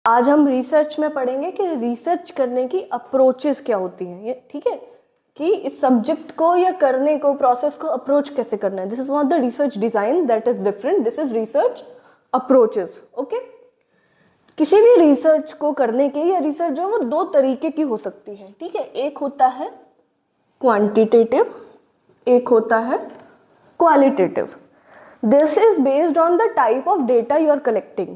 आज हम रिसर्च में पढ़ेंगे कि रिसर्च करने की अप्रोचेस क्या होती हैं। ये ठीक है कि इस सब्जेक्ट को या करने को, प्रोसेस को अप्रोच कैसे करना है। This is not the research design, that is different, this is research approaches. Okay, किसी भी रिसर्च को करने के या रिसर्च जो वो दो तरीके की हो सकती है। ठीक है, एक होता है क्वांटिटेटिव, एक होता है qualitative. This is based on the type of data you are collecting,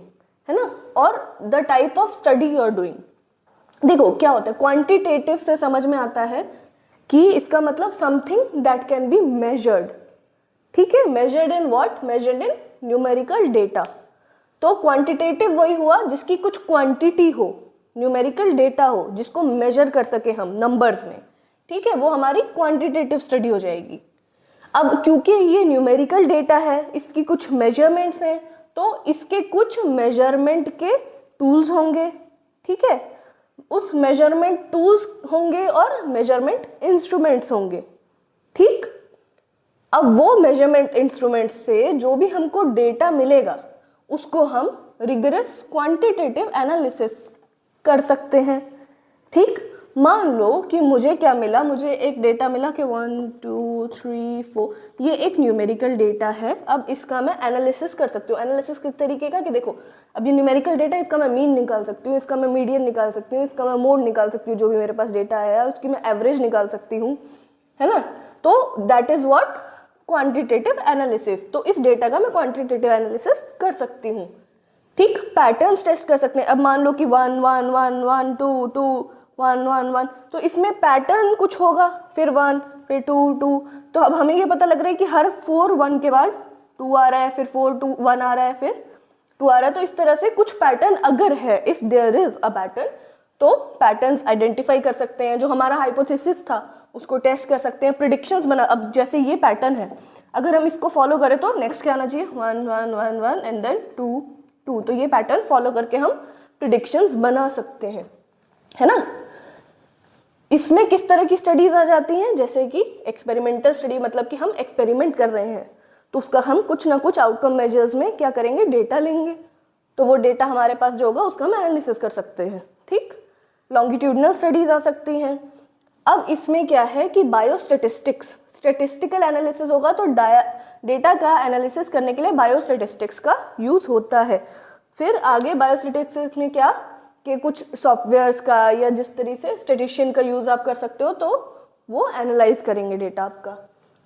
है ना, और the type of study you are doing. देखो क्या होता है, क्वांटिटेटिव से समझ में आता है कि इसका मतलब something that can be measured. ठीक है, measured in what, measured in numerical data. तो क्वांटिटेटिव वही हुआ जिसकी कुछ क्वांटिटी हो, न्यूमेरिकल डेटा हो, जिसको मेजर कर सके हम नंबर्स में। ठीक है, वो हमारी क्वांटिटेटिव स्टडी हो जाएगी। अब क्योंकि ये न्यूमेरिकल डेटा है, इसकी कुछ मेजरमेंट्स हैं, तो इसके कुछ मेजरमेंट के टूल्स होंगे। ठीक है, उस मेजरमेंट टूल्स होंगे और मेजरमेंट इंस्ट्रूमेंट्स होंगे। ठीक, अब वो मेजरमेंट इंस्ट्रूमेंट से जो भी हमको डेटा मिलेगा उसको हम रिगरस क्वांटिटेटिव एनालिसिस कर सकते हैं। ठीक, मान लो कि मुझे क्या मिला, मुझे एक डेटा मिला कि 1 2 3 4, ये एक न्यूमेरिकल डेटा है। अब इसका मैं एनालिसिस कर सकती हूँ। एनालिसिस किस तरीके का कि देखो, अब ये न्यूमेरिकल डेटा, इसका मैं मीन निकाल सकती हूँ, इसका मैं मीडियन निकाल सकती हूँ, इसका मैं मोड निकाल सकती हूँ, जो भी मेरे पास डेटा है उसकी मैं एवरेज निकाल सकती हूँ, है ना। तो that is what quantitative analysis. तो इस डेटा का मैं क्वांटिटेटिव एनालिसिस कर सकती हूँ। ठीक, पैटर्न्स टेस्ट कर सकते हैं। अब मान लो कि 1 1 1 1 2 2 1 1 1, तो इसमें पैटर्न कुछ होगा, फिर 1 फिर 2 2। तो अब हमें ये पता लग रहा है कि हर 4 1 के बाद 2 आ रहा है, फिर 4 2 1 आ रहा है, फिर 2 आ रहा है। तो इस तरह से कुछ पैटर्न अगर है, if there is a pattern, तो पैटर्न्स आइडेंटिफाई कर सकते हैं। जो हमारा हाइपोथेसिस था उसको टेस्ट कर सकते हैं, प्रिडिक्शंस बना। अब जैसे ये पैटर्न है, अगर हम इसको फॉलो करें तो नेक्स्ट क्या आना चाहिए, 1 1 1 1 एंड देन 2 2। तो ये पैटर्न फॉलो करके हम प्रिडिक्शंस बना सकते हैं, है ना। इसमें किस तरह की स्टडीज आ जाती हैं, जैसे कि एक्सपेरिमेंटल स्टडी, मतलब कि हम एक्सपेरिमेंट कर रहे हैं तो उसका हम कुछ ना कुछ आउटकम मेजर्स में क्या करेंगे, डेटा लेंगे। तो वो डेटा हमारे पास जो होगा उसका हम एनालिसिस कर सकते हैं। ठीक, लॉन्गिट्यूडनल स्टडीज आ सकती हैं। अब इसमें क्या है कि बायोस्टेटिस्टिक्स, स्टेटिस्टिकल एनालिसिस होगा, तो डेटा का एनालिसिस करने के लिए बायोस्टेटिस्टिक्स का यूज होता है। फिर आगे बायोस्टेटिस्टिक्स में क्या कि कुछ सॉफ्टवेयर्स का या जिस तरह से स्टेटिशियन का यूज आप कर सकते हो, तो वो एनालाइज करेंगे डेटा आपका।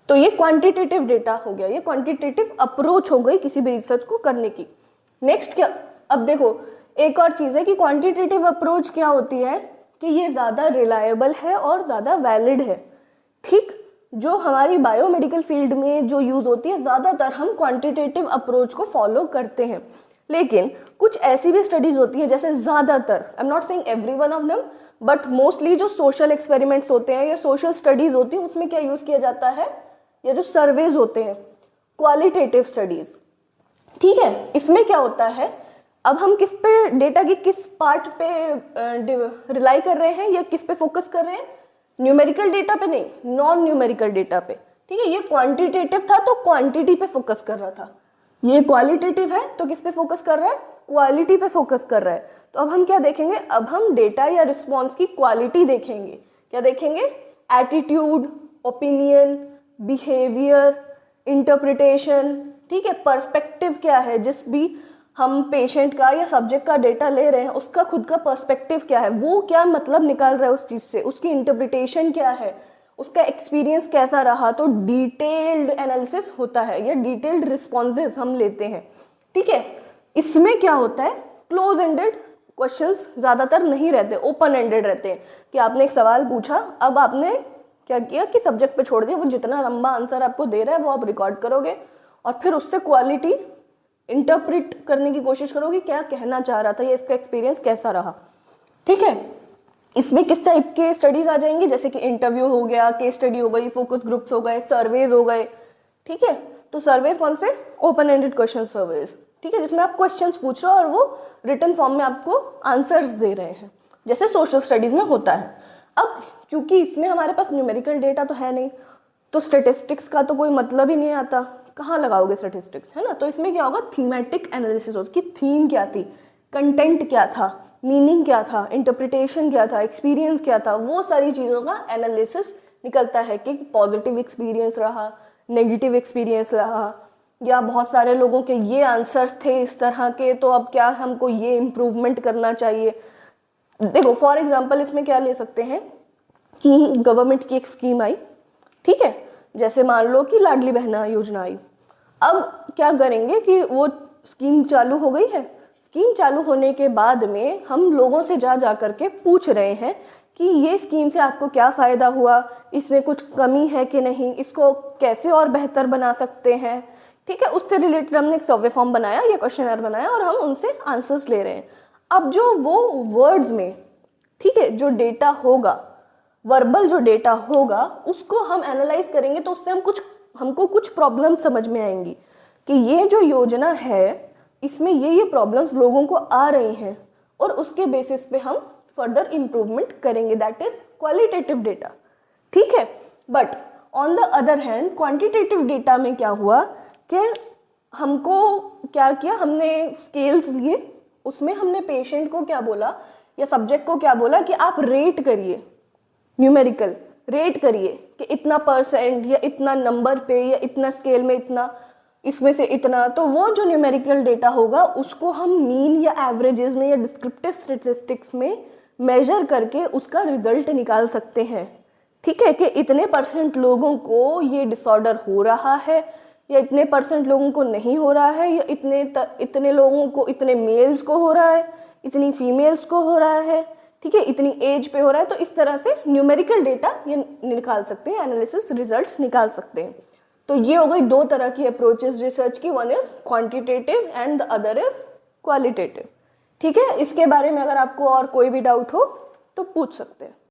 तो ये क्वांटिटेटिव डेटा हो गया, ये क्वांटिटेटिव अप्रोच हो गई किसी भी रिसर्च को करने की। नेक्स्ट क्या, अब देखो एक और चीज है कि क्वांटिटेटिव अप्रोच क्या होती है कि ये ज़्यादा रिलायबल है और ज़्यादा वैलिड है। ठीक, जो हमारी बायोमेडिकल फील्ड में जो यूज़ होती है, ज़्यादातर हम क्वांटिटेटिव अप्रोच को फॉलो करते हैं। लेकिन कुछ ऐसी भी स्टडीज़ होती हैं, जैसे ज़्यादातर, I am not saying every one of them, but mostly जो सोशल एक्सपेरिमेंट्स होते हैं या सोशल स्टडीज़ होती हैं, उसमें क्या यूज़ किया जाता है, या जो सर्वेज होते हैं, क्वालिटेटिव स्टडीज़। ठीक है, इसमें क्या होता है, अब हम किस पे, डेटा की किस पार्ट पे रिलाई कर रहे हैं या किस पे फोकस कर रहे हैं, न्यूमेरिकल डेटा पे नहीं, नॉन न्यूमेरिकल डेटा पे। ठीक है, ये क्वांटिटेटिव था तो क्वांटिटी पे फोकस कर रहा था, ये क्वालिटेटिव है तो किस पे फोकस कर रहा है, क्वालिटी पे फोकस कर रहा है। तो अब हम क्या देखेंगे, अब हम डेटा या रिस्पॉन्स की क्वालिटी देखेंगे। क्या देखेंगे, एटीट्यूड, ओपिनियन, बिहेवियर, इंटरप्रिटेशन। ठीक है, पर्सपेक्टिव क्या है, जिस भी हम पेशेंट का या सब्जेक्ट का डेटा ले रहे हैं उसका खुद का पर्सपेक्टिव क्या है, वो क्या मतलब निकाल रहा है उस चीज़ से, उसकी इंटरप्रिटेशन क्या है, उसका एक्सपीरियंस कैसा रहा। तो डिटेल्ड एनालिसिस होता है या डिटेल्ड रिस्पॉन्सेज हम लेते हैं। ठीक है, इसमें क्या होता है, क्लोज एंडेड क्वेश्चंस ज़्यादातर नहीं रहते, ओपन एंडेड रहते हैं कि आपने एक सवाल पूछा, अब आपने क्या किया कि सब्जेक्ट पे छोड़ दिया, वो जितना लंबा आंसर आपको दे रहा है वो आप रिकॉर्ड करोगे और फिर उससे क्वालिटी इंटरप्रेट करने की कोशिश करोगे, क्या कहना चाह रहा था या इसका एक्सपीरियंस कैसा रहा। ठीक है, इसमें किस टाइप के स्टडीज आ जाएंगी, जैसे कि इंटरव्यू हो गया, केस स्टडी हो गई, फोकस ग्रुप्स हो गए, सर्वेज हो गए। ठीक है, तो सर्वेज कौन से, ओपन एंडेड क्वेश्चन सर्वेज। ठीक है, जिसमें आप क्वेश्चंस पूछ रहे हो और वो रिटन फॉर्म में आपको आंसर्स दे रहे हैं, जैसे सोशल स्टडीज में होता है। अब क्योंकि इसमें हमारे पास न्यूमेरिकल डेटा तो है नहीं, तो स्टेटिस्टिक्स का तो कोई मतलब ही नहीं आता, कहाँ लगाओगे स्टैटिस्टिक्स, है ना। तो इसमें क्या होगा, थीमेटिक एनालिसिस होगा कि थीम क्या थी, कंटेंट क्या था, मीनिंग क्या था, इंटरप्रिटेशन क्या था, एक्सपीरियंस क्या था, वो सारी चीज़ों का एनालिसिस निकलता है कि पॉजिटिव एक्सपीरियंस रहा, नेगेटिव एक्सपीरियंस रहा, या बहुत सारे लोगों के ये आंसर्स थे इस तरह के, तो अब क्या हमको ये इम्प्रूवमेंट करना चाहिए। देखो फॉर एग्जांपल इसमें क्या ले सकते हैं कि गवर्नमेंट की एक स्कीम आई, ठीक है, जैसे मान लो कि लाडली बहना योजना आई। अब क्या करेंगे कि वो स्कीम चालू हो गई है, स्कीम चालू होने के बाद में हम लोगों से जा करके पूछ रहे हैं कि ये स्कीम से आपको क्या फ़ायदा हुआ, इसमें कुछ कमी है कि नहीं, इसको कैसे और बेहतर बना सकते हैं, ठीक है। उससे रिलेटेड हमने एक सर्वे फॉर्म बनाया या क्वेश्चनर बनाया और हम उनसे आंसर्स ले रहे हैं। अब जो वो वर्ड्स में, ठीक है, जो डेटा होगा, वर्बल जो डेटा होगा, उसको हम एनालाइज करेंगे तो उससे हमको कुछ प्रॉब्लम समझ में आएंगी कि ये जो योजना है इसमें ये प्रॉब्लम्स लोगों को आ रही हैं, और उसके बेसिस पे हम फर्दर इम्प्रूवमेंट करेंगे। दैट इज क्वालिटेटिव डेटा, ठीक है। But on the other hand quantitative data में क्या हुआ कि हमको क्या किया, हमने स्केल्स लिए, उसमें हमने पेशेंट को क्या बोला या सब्जेक्ट को क्या बोला कि आप रेट करिए, न्यूमेरिकल रेट करिए कि इतना परसेंट या इतना नंबर पे या इतना स्केल में इतना, इसमें से इतना। तो वो जो न्यूमेरिकल डेटा होगा उसको हम मीन या एवरेजेस में या डिस्क्रिप्टिव स्टैटिस्टिक्स में मेजर करके उसका रिजल्ट निकाल सकते हैं, ठीक है, कि इतने परसेंट लोगों को ये डिसऑर्डर हो रहा है या इतने परसेंट लोगों को नहीं हो रहा है, या इतने लोगों को, इतने मेल्स को हो रहा है, इतनी फीमेल्स को हो रहा है, ठीक है, इतनी एज पे हो रहा है। तो इस तरह से न्यूमेरिकल डेटा ये निकाल सकते हैं, एनालिसिस रिजल्ट्स निकाल सकते हैं। तो ये हो गई दो तरह की अप्रोचेस रिसर्च की, one is quantitative and the other is qualitative, ठीक है। इसके बारे में अगर आपको और कोई भी डाउट हो तो पूछ सकते हैं।